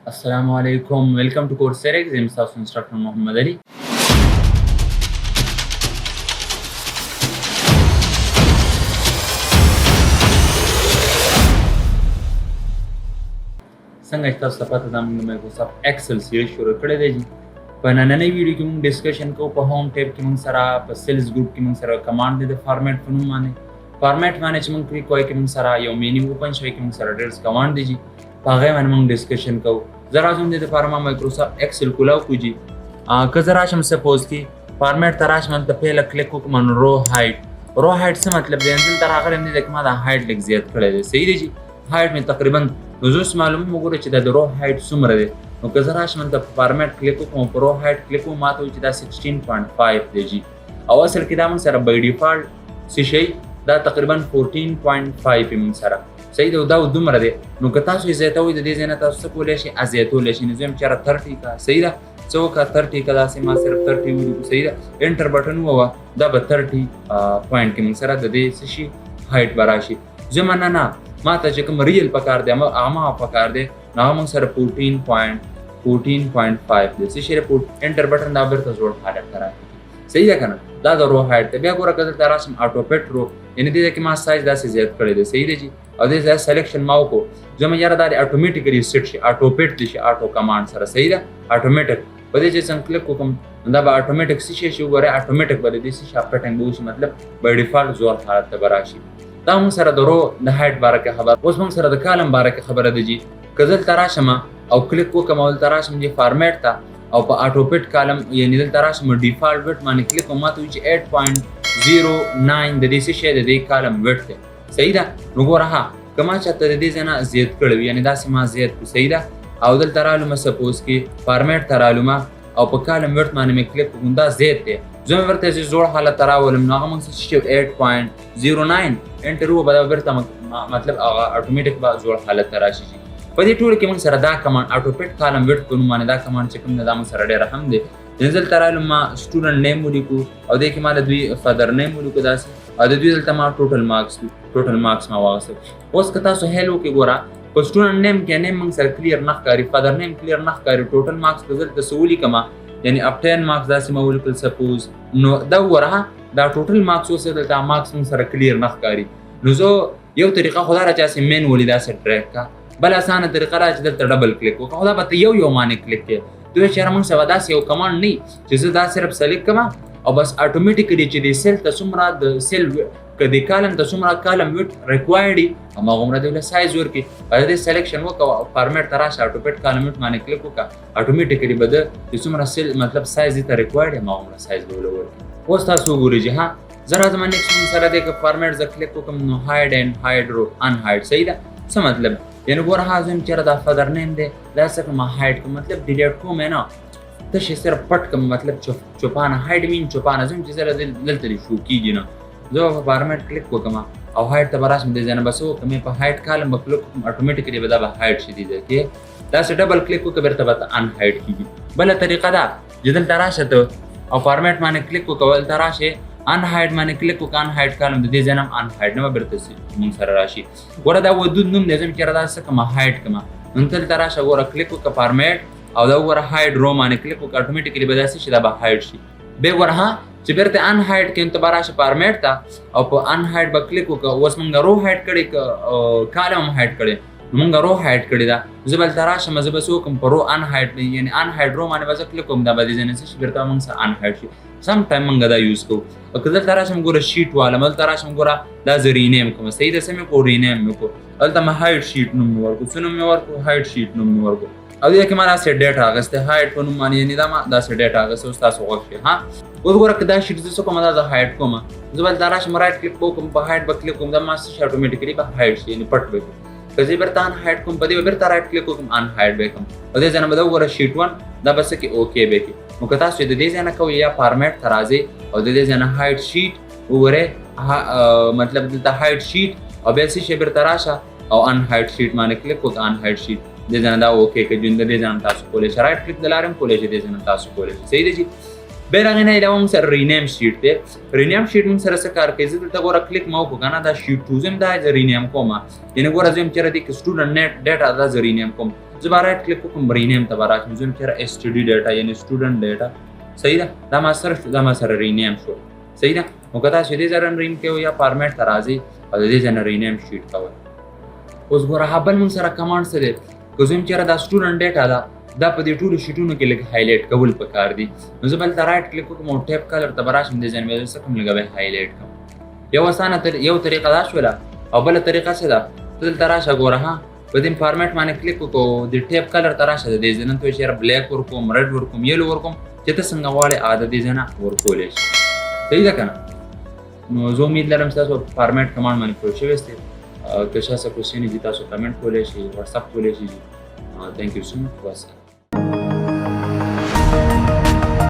السلام علیکم ویلکم ټو کورس سیریز زم تاسو انسټرکټر محمد علي څنګه چې تاسو ته پته ده موږ مایکروسافټ ایکسل سیریز شروع کړی دی په نننۍ ویډیو کې موږ ډسکشن کوو په هوم ټیب کې موږ سره په سیلز ګروپ کې موږ سره کمانډ دی د فارمیټ په نوم باندې فارمیټ باندې چې موږ کلیک کوی کې موږ سره یو مینیو اوپن شوی کې موږ سره ډېر کمانډ دی په هغه باندې موږ ډسکشن کوو زه راځم دې لپاره ما مایکروسافټ ایکسل کولاو کوجي که زه راشم سپوز کې فارمیټ ته راشم هلته پهله کلیک وکړم رو هایټ رو هایټ څه مطلب دی دلته راغلی م دی لکه ما دا هایټ لږ زیات کړی دی صحیح دی جي هایټ مې تقریبا نو زه اوس معلوموم وګوره چې دا د رو هایټ څومره دی نو که زه راشم هلته په فارمیټ کلیک وکړم په رو هایټ کلیک وکړم ما ته وایي چې دا 16.5 دی جي او اصل کې دا موږ سره بای ډیفالټ څه شی دا تقریبا 14.5 موږ سره صحیح دی دا دومره دی نو که تاسو یې زیاتوئ د دې ځای نه تاسو څه کولی شئ زیاتولی شئ نو زه یم چېرې 30 کا صحیح ده څه وکړه 30 کا داسې ما صرف 30 ولیکو صحیح ده انټر بټن ووهه دا به 30 پوینټ کې موږ سره د دې څه شي هایټ به راشي زه نه ما ته چې کوم ریل پکار دی عامه پکار دی نو هغه موږ سره 14.5 دی څه شی انټر بټن دا بیرته زوړ حالت ته راځي صحیح ده که نه دا د رو هایټ دی بیا ګوره که دلته راشم آټوفیټ رو یعنې دې ځای کې ما سایز داسې زیات کړی دی صحیح دی جي او دې ځای سلیکشن ما وکړو زه مې یاره دا د اټومیټیکلي سیټ شي آټوفیټ دی شي آټو کمانډ سره صحیح ده اټومیټک په دې چې څنګه کلیک وکړم دا به اټومیټک څه شی شي وګورئ اټومیټک به د دې څه شي اپډیټینګ به وشي مطلب بای ډیفالټ زوړ حالت ته به راشي دا موږ سره د رو د هایټ باره کې خبره اوس موږ سره د کالم باره کې خبره ده جي که زه دلته راشم او کلیک وکړم او دلته راشم جي فارمیټ ته او په آټوفیټ کالم یعنې دلته راشم ډیفالټ ویټ باندې کلیک وکړم ما ته وایي چې 8.09 د دې څه شی د دې کالم ویټ دی صحیح ده نو ګوره ها که ما چاته د دې ځای نه زیات کړی وي یعنې داسې ما زیات کړو صحیح ده او دلته رالومه سپوز کې فارمیټ ته رالومه او په کالم ویټ باندې مې کلیک وکړم دا زیات دی زه مې ورته چې زوړ حالت ته راولم نو هغه موږ څه شي 8.09 انټر ووه به دا بیرته مطلب هغه اټومیټک به زوړ حالت ته راشي په دې ټولو کې موږ سره دا کمانډ آټوفیټ کالم ویټ په نوم باندې دا کمانډ چې کوم دی دا موږ سره ډېر اهم دی دلته رالم ما سټوډنټ نیم ولیکو او دې کې ما د دوی فادر نیم ولیکو داسې او د دوی دلته ما ټوټل مارکس ما واغستل اوس که تاسو هیل وکړئ ګوره په سټوډنټ نیم کې نیم موږ سره کلیر نه ښکاري فادر نیم کلیر نه ښکاري ټوټل مارکس به دلته څه ولیکمه یعنې ابټین مارکس داسې ما ولیکل سپوز نو دا وګوره دا ټوټل مارکس اوس دلته مارکس موږ سره کلیر نه ښکاري نو زه یو طریقه خو دا را چې هسې مین ولي داسې ډریګ کا بل اسانه طریقه را چې دلته ډبل کلیک وکړه خو دا به ته یو باندې کلیک کړې دوی چېرې موږ سره داسې یو کمانډ نه چې زه دا صرف سلیکټ کړم او بس اټومیټیکلي چې د سیل ته څومره د سیل که د کالم ته څومره کالم ویټ ریکوایرډ وي هماغومره دی له سایز ورکړي او د دې سلیکشن وکړه او فارمیټ ته راشه اټوفیټ کالم ویټ باندې کلیک وکړه اټومیټیکلي به د څومره سیل مطلب سایز دې ته ریکوایرډ وي هماغومره سایز به ولې ورکړي اوس تاسو وګورئ چې ها زه راځم نیکسټ موږ سره دی که فارمیټ زه کلیک وکړم نو هایډ اینډ هایډ رو انهایډ صحیح ده څه مطلب یعنې ګوره ها زه یم چېرې دا فادر نیم دی دا څه کړم هایډ کړم مطلب ډیلیټ کوم یې نه تش یې صرف پټ کړم مطلب چوپانه هایډ مین چوپانه زه یم چې زه دلته دې شو کېږي نه زه به په فارمیټ کلیک وکړم او هایټ ته به راشم دې ځای نه به څه وکړم په هایټ کالم به کلیک وکړم اټومیټیکلي به دا به هایټ شي دې ځای کې داسې ډبل کلیک وکړه بېرته به ان هایټ کېږي بله طریقه ده چې دلته راشه ته او فارمیټ باندې کلیک وکړه دلته راشې ان هایټ باندې کلیک وکړه ان هایټ کالم د دې ځای نه هم ان هایټ نه به بېرته موږ سره راشي ګوره دا ودود نوم دی زه م چېرې دا څه کړم هایټ کړم نو دلته راشه ګوره کلیک وکړه فارمیټ او دا وګوره هایډ رو باندې کلیک وکړه اټومیټیکلي به داسې شي دا به هایډ شي بیا وګوره ها چې بیرته ان هایډ کې ته به راشې فارمیټ ته او په ان هایډ به کلیک وکړه اوس موږ رو هایډ کړی کالم هم هایډ کړی نو موږ رو هایډ کړی ده زه به دلته راشم زه به څه وکړم په رو ان هایډ یعنې ان هایډ رو باندې به زه کلیک وکړم دا به دې ځای نه څه شي بیرته موږ سره ان هایډ شي سم ټایم موږ دا یوز کوو او که دلته راشم ګوره شیټ والم دلته راشم ګوره دا زه رینیم کوم صحیح ده څه مې کړو رینیم مې کړو دلته مې هایډ شیټ نوم مې ورکړو څه نوم مې ورکړو هایډ شیټ نوم مې ورکړو او دې کې ما داسې ډیټا اخیستی هایټ په نوم باندې یعنې دا ما داسې ډیټا اخیستی اوس تاسو غوږ شئ ها اوس ګوره که دا شیټ زه څه کوم دا زه هایټ کوم زه به دلته راشم رایټ کلیک به وکړم په هایټ به کلیک کوم دا ما څه شي اټومیټیکلي به هایټ شي یعنې پټ به که زه بیرته ان هایټ کوم په دې به بیرته رایټ کلیک وکړم ان هایټ به کړم او دې ځای نه به دا وګوره شیټ 1 دا به څه کې اوکې به کړي نو که تاسو د دې ځای نه کوئ یا فارمیټ ته راځئ او د دې ځای نه هایټ شیټ وګورئ مطلب دلته هایټ شیټ او بیا څه شی بیرته راشه او ان هایټ شیټ باندې کلیک وکړه ان هایټ شیټ دې ځای نه دا اوکې که ژوند د دې ځای نه تاسو کولی شئ رایټ کلیک د لارې هم کولی شئ دې ځای نه تاسو کولی شئ صحیح دی جي بیا د هغې نه علاوه موږ سره رینیم شیټ دی رینیم شیټ موږ سره څه کار کوي زه دلته ګوره کلیک ما وکړو که نه دا شیټ 2 زه یم دا زه رینیم کوم یعنې ګوره زه یم چېرې دې کې سټوډنټ نیټ ډیټا دا زه رینیم کوم زه به رایټ کلیک وکړم رینیم ته به راشم زه چېرې STD ډیټا یعنې سټوډنټ ډیټا صحیح ده دا ما سره شو دا ما سره رینیم شو صحیح ده نو که تاسو دې ځای رنریم کوئ یا فارمیټ ته راځئ او د دې ځای نه رینیم شیټ کوئ اوس ګوره ها بل مونږ سره کمانډ څه دی که زه چېرې دا سټوډنټ ډیټا ده دا په دې ټولو شیټونو کې لږ هایلایټ کول پکار دي نو زه بلته رایټ کلیک وکړم او ټیپ کلر ته به راشم دې ځای نه به څه کوم لږه به هایلایټ کوم یو اسانه یو طریقه دا شوله او بله طریقه څه ده ته دلته راشه ګوره ها په دې فارمیټ باندې کلیک وکړو د ټیپ کلر ته راشه د دې ځای نه ته چېرې بلیک ورکوم ریډ ورکوم یلو ورکوم چې ته څنګه غواړې د دې ځای نه ورکولی شي صحیح ده که نه نو زه امید لرم ستاسو فارمیټ کمانډ باندې پوه شوي یاستئ که چا څه کوېسچن دي تاسو کمنټ کولی شئ وټساپ کولی شئ تھینک یو سو مچ